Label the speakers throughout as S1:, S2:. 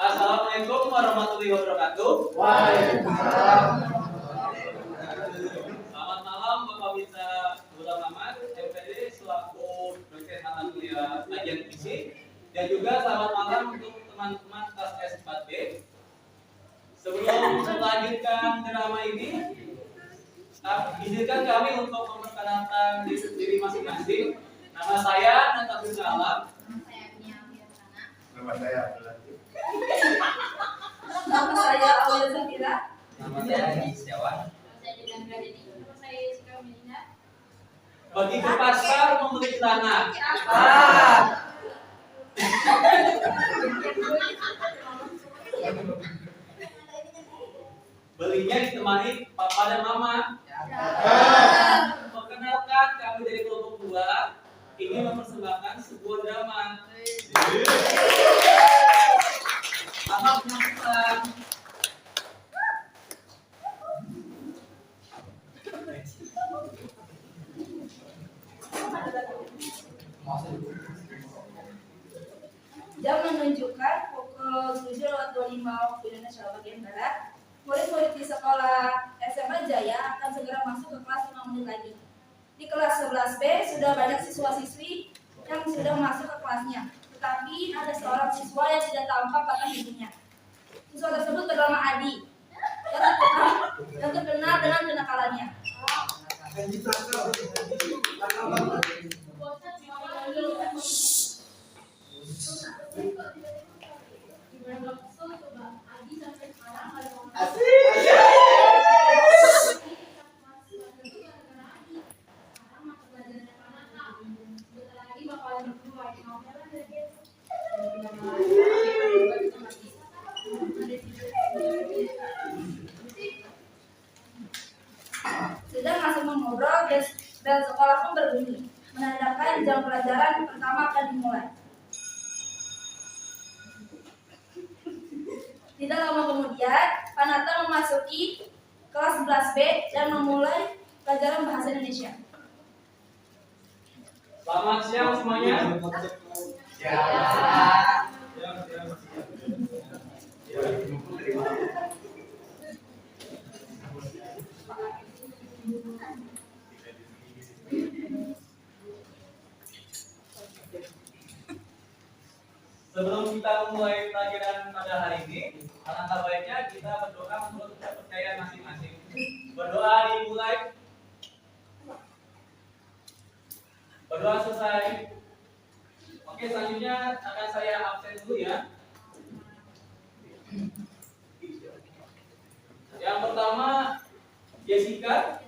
S1: Assalamualaikum warahmatullahi wabarakatuh.
S2: Waalaikumsalam.
S1: Selamat malam Bapak Bisa Gula Mamat, MPD selaku dosen mata kuliah kajian fisik, dan juga selamat malam untuk teman-teman kelas S4B. Sebelum melanjutkan drama ini, izinkan kami untuk memperkenalkan diri masing-masing. Nama saya Natasha Alam.
S2: Nama saya Abdullah.
S3: Nama saya Aulia Safira.
S4: Nama saya Adi Setiawan.
S3: Nama saya Jessica Melina.
S1: Pergi ke pasar membeli celana. Belinya ditemani papa dan mama. Perkenalkan, kami dari kelompok 2 ingin mempersembahkan sebuah drama. Selamat menonton.
S3: Jam menunjukkan pukul 7.25 waktu Indonesia bagian Barat. Murid-murid di sekolah SMA Jaya akan segera masuk ke kelas 5 menit lagi. Di kelas 11B sudah banyak siswa-siswi yang sudah masuk ke kelasnya. Tetapi ada seorang siswa yang tidak tampak pada ibunya. Siswa tersebut bernama Adi yang terkenal dengan kenakalannya. Sudah masuk mengobrol dan sekolah pun berbunyi, menandakan jam pelajaran pertama akan dimulai. Tidak lama kemudian, Panata memasuki kelas 11B dan memulai pelajaran bahasa Indonesia.
S1: Selamat siang semuanya. Sebelum kita memulai pelajaran pada hari ini, alangkah baiknya kita berdoa menurut kepercayaan masing-masing. Berdoa dimulai. Berdoa selesai. Oke, selanjutnya akan saya absen dulu ya. Yang pertama, Jessica,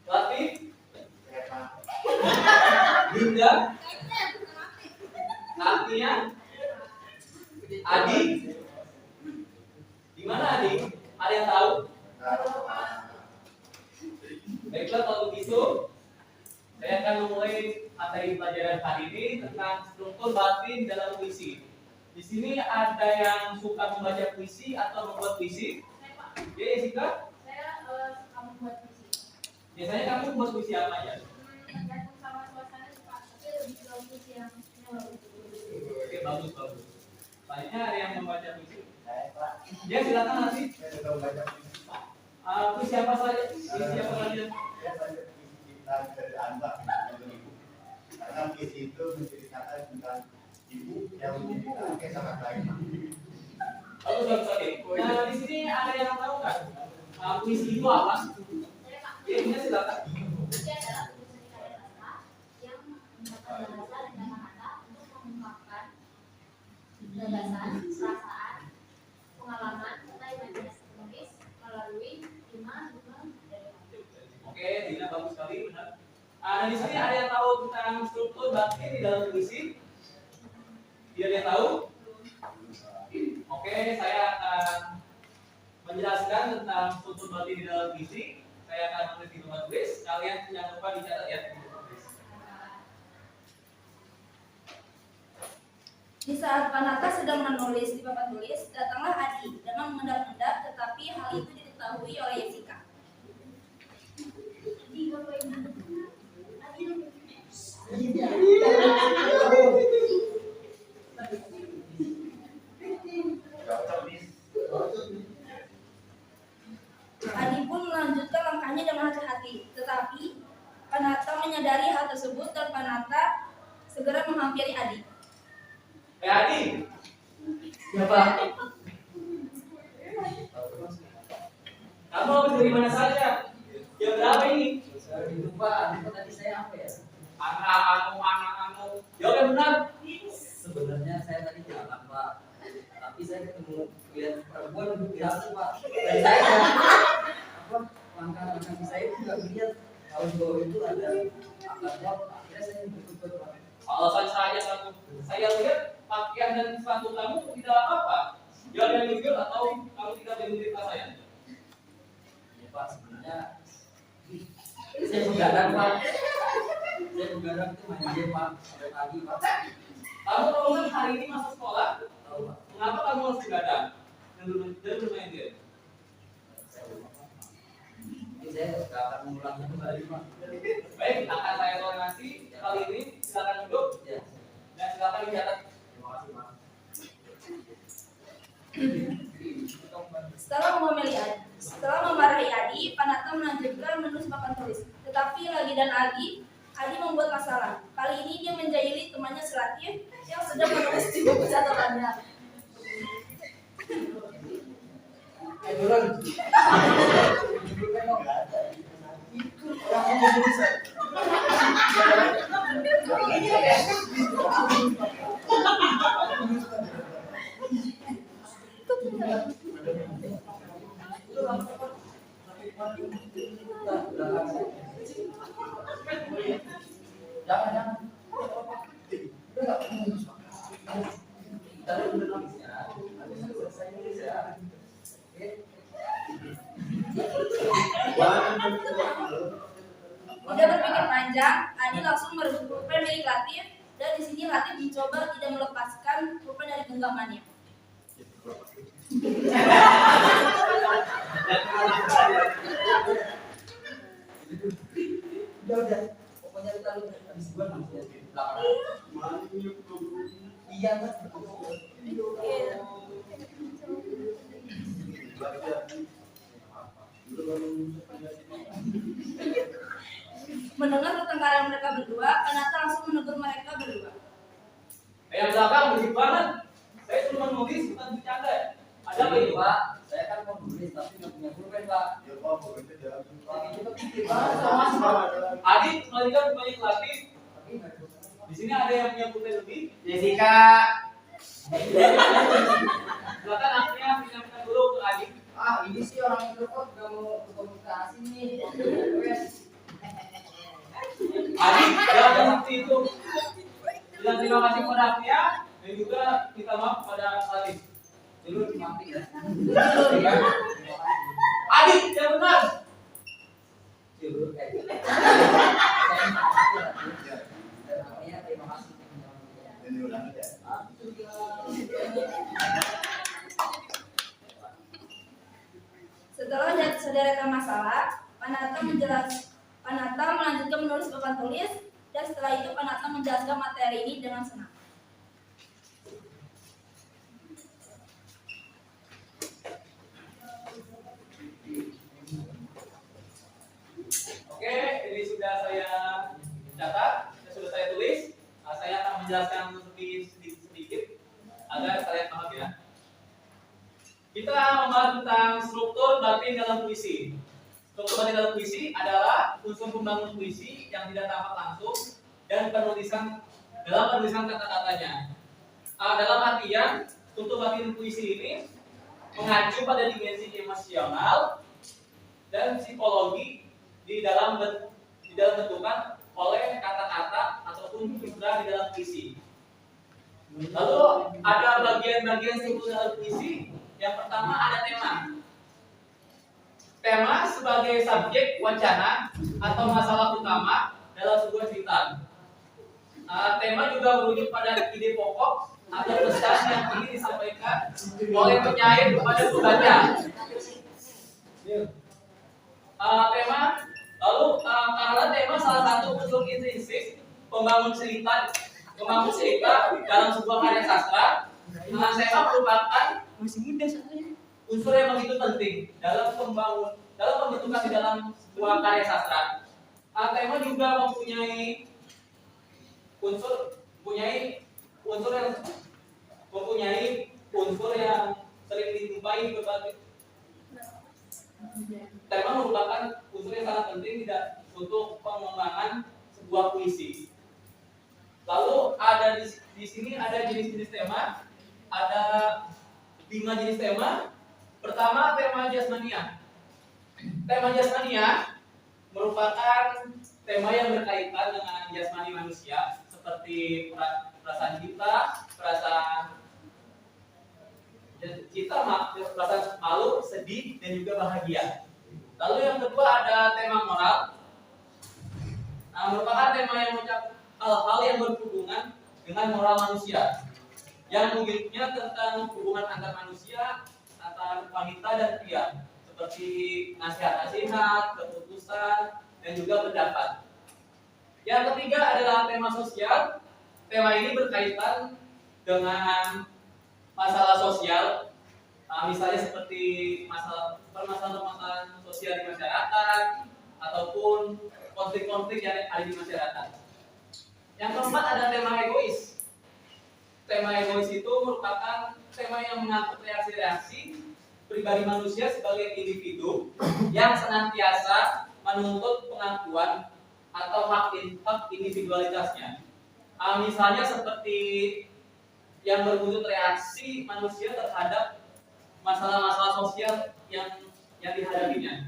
S1: Latif, Linda, Natia, Adi. Di mana Adi? Ada yang tahu? Baiklah, kalau begitu saya akan memulai materi pelajaran hari ini tentang struktur batin dalam puisi. Di sini ada yang suka membaca puisi atau membuat puisi? Ya, Jessica?
S3: Saya suka membuat puisi.
S1: Biasanya kamu membuat puisi apa aja?
S3: Tergantung sama suasana suka, tapi lebih ke puisi yang
S1: Oke, bagus. Selanjutnya ada yang membaca puisi?
S2: Saya Pak.
S1: Ya, silakan nanti.
S2: Saya sudah membaca puisi.
S1: Puisi apa saja? Puisi apa saja?
S2: Saya baca puisi kita dari anak ibu. Karena puisi itu menceritakan tentang ibu yang menjadi kakek sangat baik.
S1: Bagus. Nah, di sini ada yang tahu kan? Puisi itu apa? Ya, ini silakan.
S3: Puisi adalah tulisan kata-kata yang menggunakan bahasa dan kata-kata untuk mengungkapkan gagasan, perasaan, pengalaman, serta imajinasi penulis melalui lima dari.
S1: Oke, Dina bagus sekali, benar. Nah, di sini ada yang tahu tentang struktur batin di dalam puisi? Dia ada yang tahu? Oke, saya akan menjelaskan tentang struktur batin di dalam puisi. Saya akan menulis di tempat tulis. Kalian jangan lupa dicatat ya.
S3: Di saat Panata sedang menulis di papan tulis, datanglah Adi dengan mengendap-endap, tetapi hal itu diketahui oleh Jessica. Panata menyadari hal tersebut dan Panata segera menghampiri Adi.
S1: Adi. Ya Pak. Kamu habis dari mana saja? Jam berapa ini?
S4: Lupa tadi saya apa ya?
S1: Anak. Jawab yang benar.
S4: Sebenarnya saya tadi jalan Pak, tapi saya ketemu lihat perempuan duduk di atas Pak. Dan saya apa langkah kaki saya itu nggak melihat kalau di bawah itu ada akar pot. Akhirnya saya ikut Pak.
S1: Alasan saya lihat pakaian dan sepatu kamu tidak apa-apa. Jawab yang jujur atau kamu tidak menderita saya?
S4: Ya Pak, sebenarnya saya begadang Pak. Saya begadang itu main game Pak sampai pagi Pak.
S1: Kamu tahu kan hari ini masuk sekolah?
S4: Tahu Pak.
S1: Mengapa kamu harus begadang dan bermain game?
S4: Saya lupa Pak. Ini saya nggak akan mengulangnya kembali Pak.
S1: Baik, akan saya toleransi kali ini. Silakan duduk
S4: Ya.
S1: dan silakan dicatat.
S4: Terima kasih Pak.
S3: Setelah memarahi Adi, Panata melanjutkan menulis papan tulis. Tetapi lagi dan lagi, Adi membuat masalah. Kali ini dia menjahili temannya Selatif yang sedang menulis di buku catatannya.
S4: Jangan.
S3: Tidak berpikir panjang, Adi langsung merebut pulpen milik Latif dan di sini Latif mencoba tidak melepaskan pulpen dari genggamannya.
S4: Udah. Pokoknya kita lu habis buat langsung di belakang. Iya Pak.
S3: Mendengar pertengkaran mereka berdua, Panata langsung menegur mereka berdua.
S1: Yang belakang berisik banget. Saya cuma nulis bukan bercanda. Ada apa ini?
S4: Pak? Saya kan mau nulis tapi nggak punya pulpen Pak.
S2: Ya Pak, pokoknya jalan.
S4: Pak itu kan
S1: Adi, kembalikan pulpennya Latif.
S4: tapi nggak ada pulpen.
S1: Di sini ada yang punya pulpen lebih.
S2: Jessica.
S1: Silakan akhirnya pinjamkan dulu untuk Adi.
S4: Ah ini sih orang telepon nggak mau berkomunikasi nih.
S1: Adi, jangan seperti itu. Bilang terima kasih kepada Afia dan juga kita maaf kepada Latif.
S4: Dulu mati ya.
S1: Adi, yang benar.
S4: Dulu terima kasih.
S2: Ini ulang aja.
S3: Setelah sederetan masalah, Panata melanjutkan menulis papan tulis dan setelah itu Panata menjelaskan materi ini dengan senang.
S1: Oke, ini sudah saya catat, sudah saya tulis. Saya akan menjelaskan sedikit agar kalian paham ya. Kita membahas tentang struktur batin dalam puisi. Struktur batin dalam puisi adalah unsur pembangun puisi yang tidak tampak langsung dan dalam penulisan kata-katanya. Dalam artian, struktur batin puisi ini mengacu pada dimensi emosional dan psikologi di dalam bentukan oleh kata-kata ataupun figura di dalam puisi. Lalu ada bagian-bagian struktur dalam puisi. Yang pertama ada tema. Tema sebagai subjek wacana atau masalah utama dalam sebuah cerita. Tema juga merujuk pada ide pokok atau pesan yang ingin disampaikan oleh penyair kepada pembaca. Karena tema salah satu unsur intrinsik pembangun cerita dalam sebuah karya sastra. Tema merupakan unsur yang begitu penting dalam pembentukan di dalam sebuah karya sastra. tema juga mempunyai unsur yang sering dijumpai berbagai. Tema merupakan unsur yang sangat penting tidak untuk pengembangan sebuah puisi. Lalu ada di sini ada jenis-jenis tema, ada 5 jenis tema. Pertama, tema jasmania. Tema jasmania merupakan tema yang berkaitan dengan jasmani manusia seperti perasaan perasaan malu, sedih, dan juga bahagia. Lalu yang kedua ada tema moral. Merupakan tema yang mencakup hal-hal yang berhubungan dengan moral manusia, yang menggilitnya tentang hubungan antar manusia, antar wanita dan pria, seperti nasihat-nasihat, keputusan, dan juga pendapat. Yang ketiga adalah tema sosial. Tema ini berkaitan dengan masalah sosial, misalnya seperti permasalahan sosial di masyarakat ataupun konflik-konflik yang ada di masyarakat. Yang keempat ada tema egois. Tema egois itu merupakan tema yang mengatur reaksi-reaksi pribadi manusia sebagai individu yang senantiasa menuntut pengakuan atau hak individualitasnya. Misalnya seperti yang berwujud reaksi manusia terhadap masalah-masalah sosial yang dihadapinya.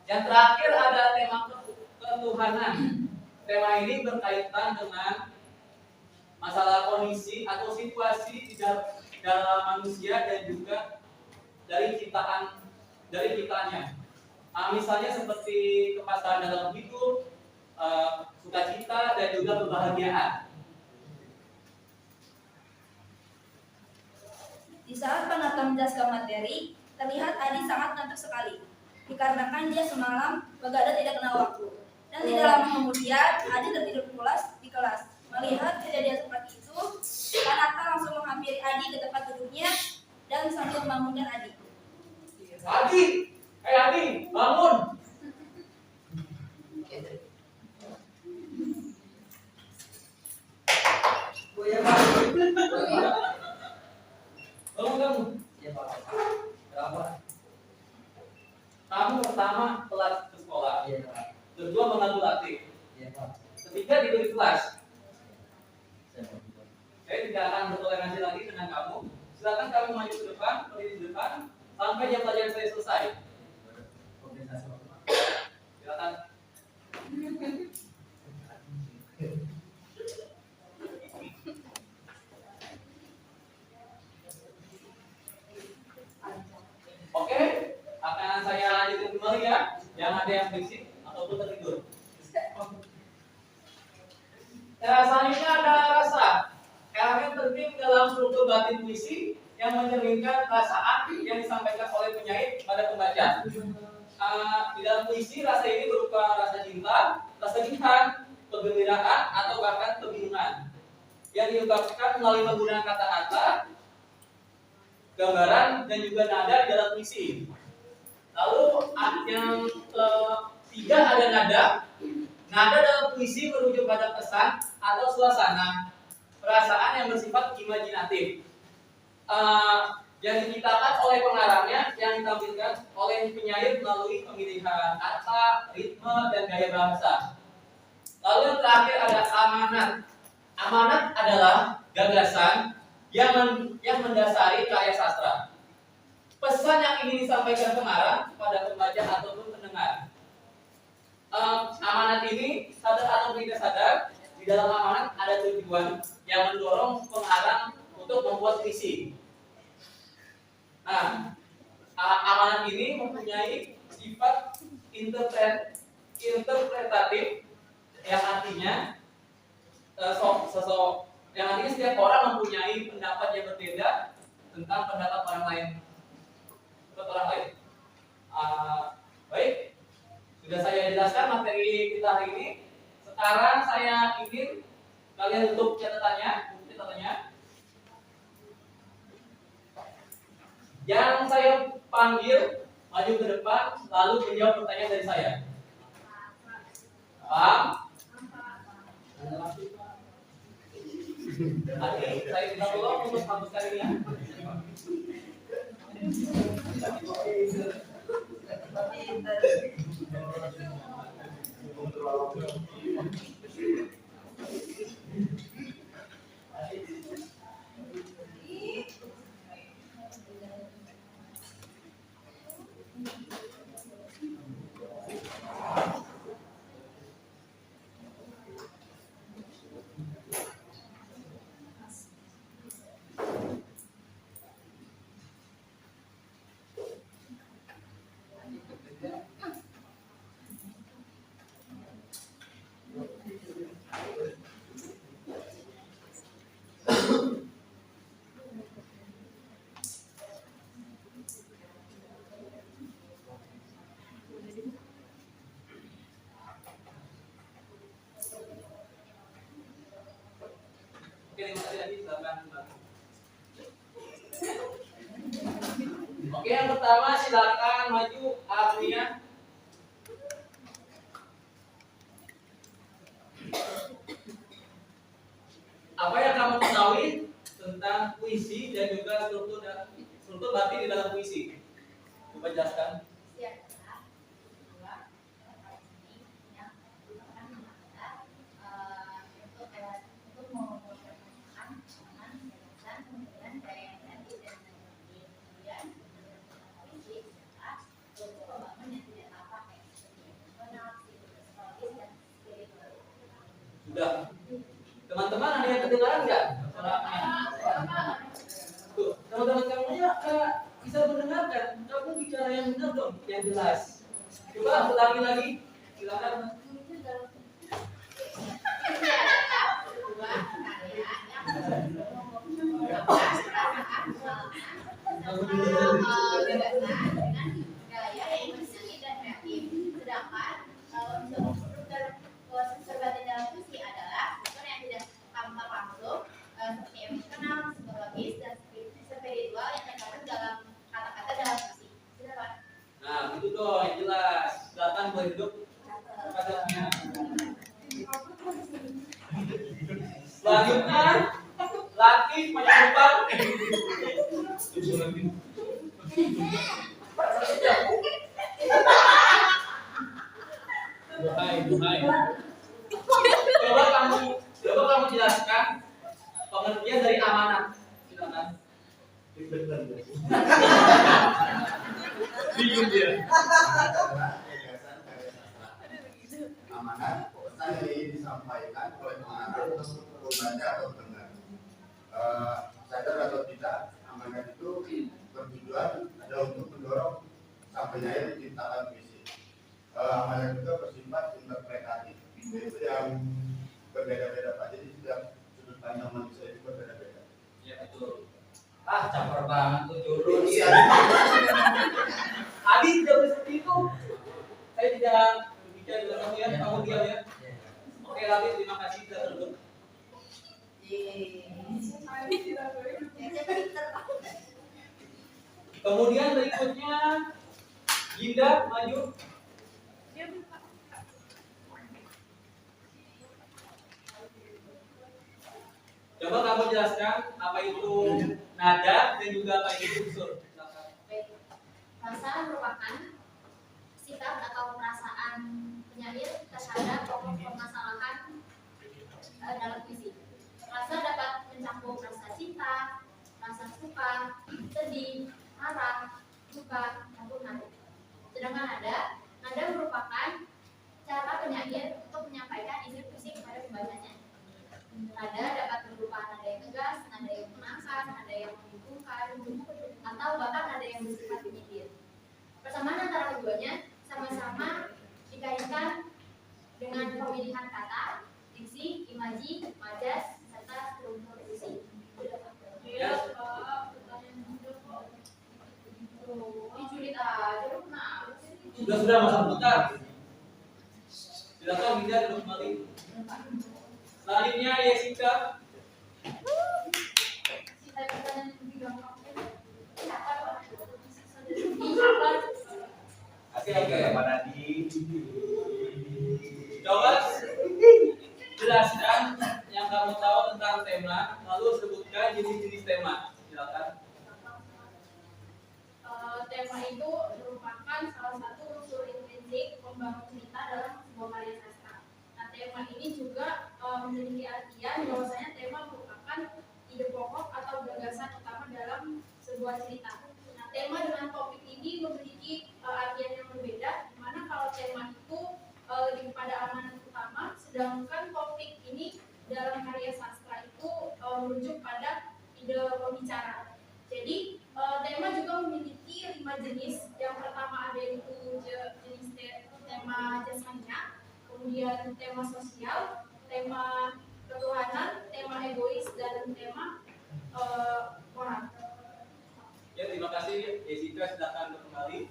S1: Yang terakhir ada tema ketuhanan. Tema ini berkaitan dengan masalah kondisi atau situasi di dalam manusia dan juga dari ciptaannya. Misalnya seperti kepastian dalam hidup, sukacita dan juga kebahagiaan.
S3: Di saat Panata menjelaskan materi, terlihat Adi sangat ngantuk sekali, dikarenakan dia semalam begadang tidak kenal waktu. Dan tidak lama kemudian, Adi tertidur pulas di kelas. Melihat kejadian seperti itu, Panata langsung menghampiri Adi ke tempat duduknya dan sambil membangunkan Adi.
S1: Adi, Adi, bangun! Bangun kamu.
S4: Ya Pak. Berapa?
S1: Kamu pertama telat ke sekolah.
S4: Iya Pak.
S1: Kedua mengganggu latih.
S4: Iya Pak.
S1: Ketiga tidur di kelas.
S4: Saya mau bilang.
S1: Saya tidak akan bertoleransi lagi dengan kamu. Silakan kamu maju ke depan, berdiri di depan, sampai jam pelajaran saya selesai.
S4: Kompensasi Pak.
S1: Silakan. Oke, akan saya lanjutkan kembali ya. Yang ada yang berisik ataupun tertidur. Selanjutnya ada rasa. Elemen penting dalam struktur batin puisi yang mencerminkan perasaan yang disampaikan oleh penyair pada pembaca. Di dalam puisi, rasa ini berupa rasa cinta, kesedihan, kegembiraan, atau bahkan kebingungan yang diungkapkan melalui penggunaan kata-kata, gambaran, dan juga nada di dalam puisi. Lalu yang ketiga ada nada. Nada dalam puisi merujuk pada pesan atau suasana, perasaan yang bersifat imajinatif, yang diciptakan oleh pengarangnya, yang ditampilkan oleh penyair melalui pemilihan kata, ritme, dan gaya bahasa. Lalu yang terakhir ada amanat. Amanat adalah gagasan yang mendasari karya sastra. Pesan yang ingin disampaikan pengarang kepada pembaca ataupun pendengar. Amanat ini sadar atau tidak sadar, di dalam amanat ada tujuan yang mendorong pengarang untuk membuat puisi. Nah, amanat ini mempunyai sifat interpretatif, yang artinya setiap orang mempunyai pendapat yang berbeda tentang pendapat orang lain. Baik, sudah saya jelaskan materi kita hari ini. Sekarang saya ingin kalian untuk catatannya. Yang saya panggil maju ke depan, lalu menjawab pertanyaan dari saya. Paham? Adik, saya minta tolong untuk hapuskan ini ya. Oke, terima kasih lagi, silakan. Oke, yang pertama silakan maju Agnia. Apa yang kamu ketahui tentang puisi dan juga struktur batin di dalam puisi? Coba jelaskan. Sudah. Teman-teman ada yang kedengaran nggak? Tuh, teman-teman kamunya bisa mendengarkan. Kamu bicara yang benar dong, yang jelas. Coba ulangi lagi. Silakan. Nah, itu dong yang jelas. Silakan berhidup padanya. Selanjutnya, laki penyumbang. Duhai. Coba kamu jelaskan pengertian dari amanat. Silakan. Bingung dia.
S2: Amanat pesan yang ingin disampaikan oleh pengarang untuk membaca atau dengar. Sadar atau tidak, amanat itu bertujuan adalah untuk mendorong sang penyair menciptakan puisi. Amanat juga bersifat interpretatif, itu yang berbeda-beda Pak. Jadi setiap sudut pandang manusia itu berbeda-beda.
S1: Ya betul.
S4: Caper banget tuh jurus.
S2: Iya.
S1: Adi tidak seperti itu. Saya tidak berbicara dengan kamu ya, kamu diam ya. Oke, Adi, terima kasih sudah duduk. Kemudian berikutnya Ginda maju. Coba kamu jelaskan apa itu nada dan juga apa itu unsur.
S5: Rasa merupakan sikap atau perasaan penyair terhadap pokok permasalahan dalam puisi. Rasa dapat mencakup rasa cinta, rasa suka, sedih, marah, duka, maupun haru. Sedangkan nada merupakan cara penyair untuk menyampaikan isi puisi kepada pembacanya. Nada dapat berupa nada yang tegas, nada yang menangkas, nada yang membingungkan, atau bahkan nada yang bersifat menyindir. Persamaan antara keduanya sama-sama dikaitkan dengan pemilihan kata, diksi, imaji, majas, serta struktur puisi.
S1: Ya.
S5: Diculit aja lu kenapa sih?
S1: Sudah masa putar. Silakan Ginda duduk kembali. Selanjutnya Jessica. Kasih lagi ya Pak Nadi. Coba jenis-jenis tema? Silakan.
S5: Tema itu merupakan salah satu unsur intrinsik membangun cerita dalam sebuah karya sastra. Nah, tema ini juga memiliki artian bahwasanya tema merupakan ide pokok atau gagasan utama dalam sebuah cerita. Nah, tema dengan topik ini memiliki artian yang berbeda, di mana kalau tema itu lebih kepada amanat utama, sedangkan topik ini dalam karya sastra itu merujuk pada ide pembicara. Jadi tema juga memiliki 5 jenis. Yang pertama ada itu jenis tema jasmania, kemudian tema sosial, tema ketuhanan, tema egois, dan tema moral.
S1: Ya, terima kasih Jessica, silakan kembali.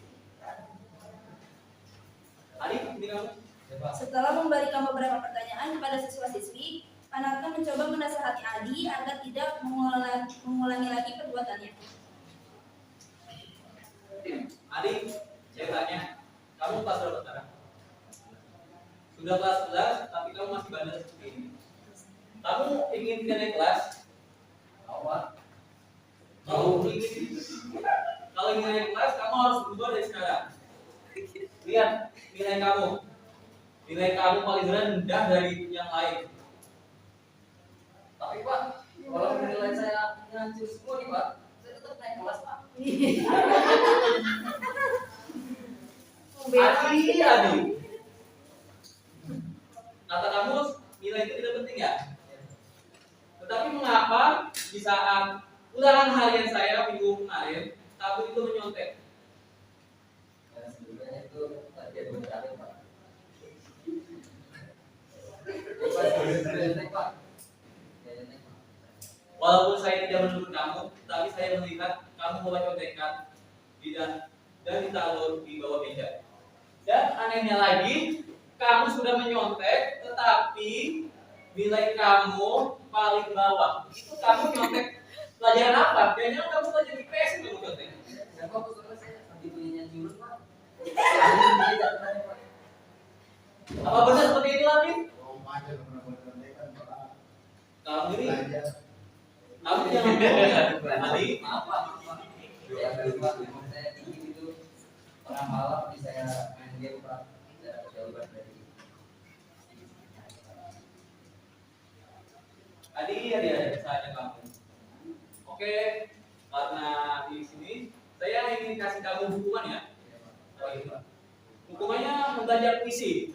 S1: Ali, ini kamu.
S3: Setelah memberikan beberapa pertanyaan kepada siswa-siswi, Ananta mencoba menasihati Adi agar tidak mengulangi lagi perbuatannya.
S1: Adi, saya tanya, kamu kelas berapa sekarang? Sudah kelas 11, tapi kamu masih bandel seperti ini. Kamu ingin tidak naik kelas?
S4: Awal.
S1: Kalau ingin naik kelas, kamu harus berubah dari sekarang. Lihat nilai kamu. Nilai kamu paling rendah dari yang lain.
S4: Tapi Pak, kalau nilai saya hancur semua nih Pak, saya tetap naik kelas Pak.
S1: Adi. Kata kamu nilai itu tidak penting ya? Tetapi mengapa di saat ulangan harian saya minggu kemarin, kamu itu menyontek?
S4: Ya, sebenarnya itu tadi ada beberapa Pak. Pak.
S1: Walaupun saya tidak menuntut kamu, tapi saya melihat kamu membawa contekan dan ditaruh di bawah meja. Dan anehnya lagi, kamu sudah menyontek, tetapi nilai kamu paling bawah. Itu kamu nyontek pelajaran apa? Jangan kamu belajar di PS kamu nyontek.
S4: Ya Pak, soalnya saya nanti punya jurus Pak.
S1: Apa benar seperti itu lagi?
S2: Aja benar-benar kan Pak.
S1: Kamu ini,
S2: Belajar.
S1: kamu jangan bohong ya, Adi.
S4: Maaf Pak. Ya Pak, memang saya tinggi itu tengah malam di saya main game Pak. Saya jauh dari
S1: Adi, ada saja kamu. Oke, karena di sini saya ingin kasih kamu hukuman ya. Hukumannya membaca puisi.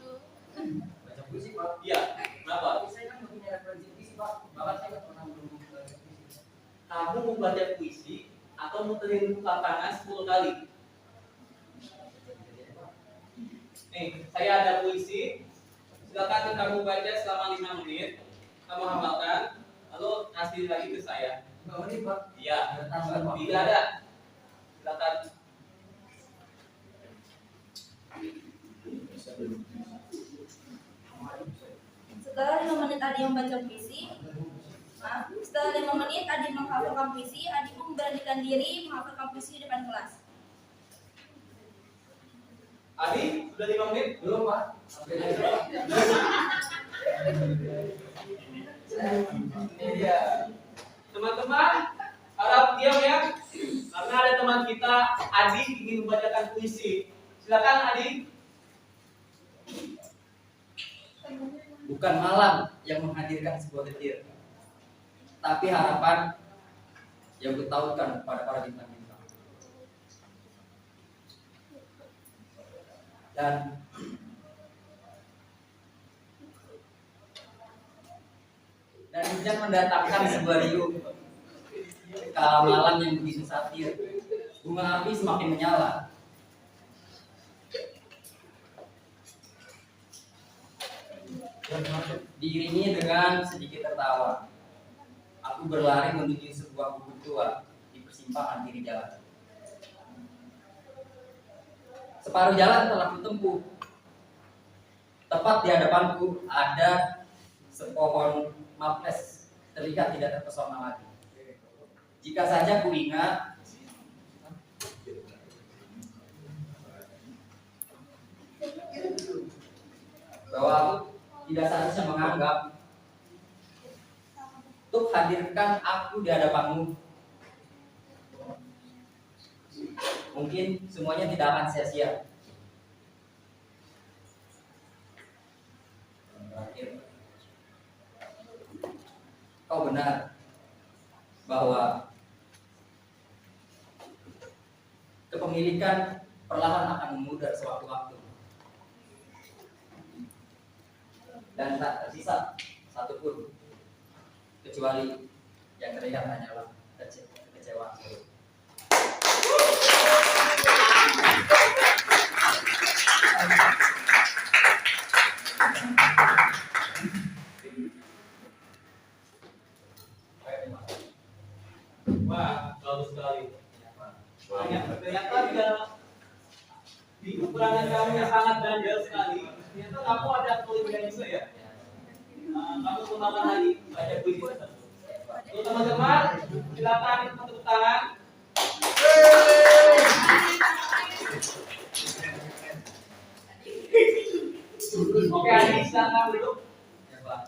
S4: baca puisi Pak.
S1: Iya, kenapa?
S4: Tapi saya kan nggak punya referensi puisi Pak. Bahkan saya nggak pernah belum baca puisi.
S1: Kamu membaca puisi atau muterin lapangan 10 kali. Nih, saya ada puisi. Silakan kamu baca selama 5 menit. Kamu hafalkan, lalu kasih lagi ke saya.
S4: Nggak menit Pak.
S1: Iya,
S4: Ada tambahan Pak.
S1: tidak ada. Silakan.
S3: Setelah 5 menit Adi membaca puisi, setelah 5 menit Adi menghafalkan puisi, Adi pun memberanikan diri menghafalkan puisi di depan kelas.
S1: Adi, sudah 5 menit?
S4: Belum Pak. Sampai dari Pak.
S1: Iya. Teman-teman, harap diam ya. Karena ada teman kita, Adi, ingin membacakan puisi. Silakan Adi.
S4: Bukan malam yang menghadirkan sebuah getir, tapi harapan yang kutahukan kepada para bintang-bintang. Dan hujan mendatangkan sebuah riuh. Kala malam yang begitu satir, bunga api semakin menyala. Diiringi dengan sedikit tertawa, aku berlari menuju sebuah bukit tua di persimpangan kiri jalan. Separuh jalan telah kutempuh. Tepat di hadapanku ada sepohon maples, terlihat tidak terpesona lagi. Jika saja ku ingat bahwa aku tidak seharusnya menganggap untuk hadirkan aku di hadapanmu. Mungkin semuanya tidak akan sia-sia. Terakhir, kau benar bahwa kepemilikan perlahan akan memudar sewaktu-waktu, dan tak tersisa satupun kecuali yang terlihat hanyalah kekecewaan.
S1: Wah, bagus sekali. Ternyata di kekurangan kamu yang sangat ganjil sekali. Ternyata kamu ada kelebihan juga ya. Kamu kembangkan lagi baca puisi tersebut. Untuk teman-teman, silakan tepuk tangan. Oke, Adi, silakan duduk.
S4: Ya, Pak.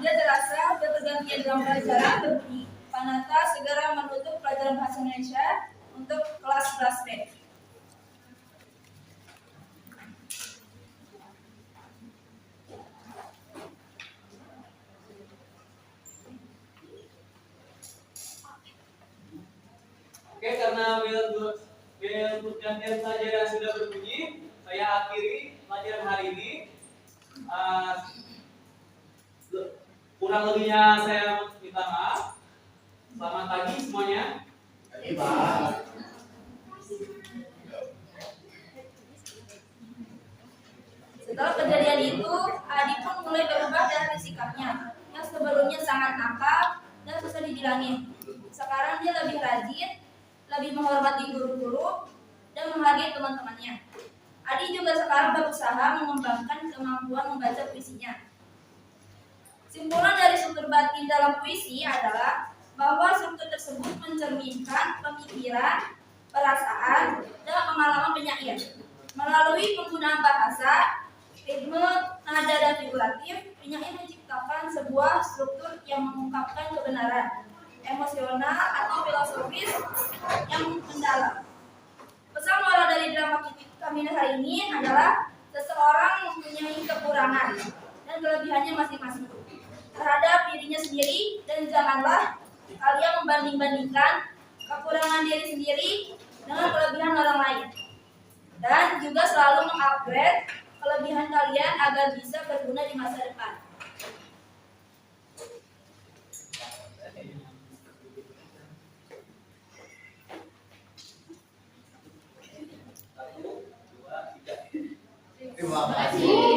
S3: Tidak terasa bergantian dalam pelajaran berbunyi. Panata segera menutup pelajaran bahasa Indonesia untuk kelas B.
S1: Oke, karena bel pergantian pelajaran sudah berbunyi, saya akhiri pelajaran hari ini. Kurang lebihnya saya minta maaf. Selamat pagi semuanya.
S2: Ini Pak.
S3: Setelah kejadian itu, Adi pun mulai berubah dari sikapnya yang sebelumnya sangat nakal dan susah dibilangin. Sekarang dia lebih rajin, lebih menghormati guru-guru, dan menghargai teman-temannya. Adi juga sekarang berusaha mengembangkan kemampuan membaca puisinya. Simpulan dari struktur batin dalam puisi adalah bahwa struktur tersebut mencerminkan pemikiran, perasaan, dan pengalaman penyair. Melalui penggunaan bahasa, ritme, nada, dan figuratif, penyair menciptakan sebuah struktur yang mengungkapkan kebenaran emosional atau filosofis yang mendalam. Pesan moral dari drama kami hari ini adalah seseorang mempunyai kekurangan dan kelebihannya masing-masing terhadap dirinya sendiri, dan janganlah kalian membanding-bandingkan kekurangan diri sendiri dengan kelebihan orang lain, dan juga selalu mengupgrade kelebihan kalian agar bisa berguna di masa depan.
S2: Terima kasih.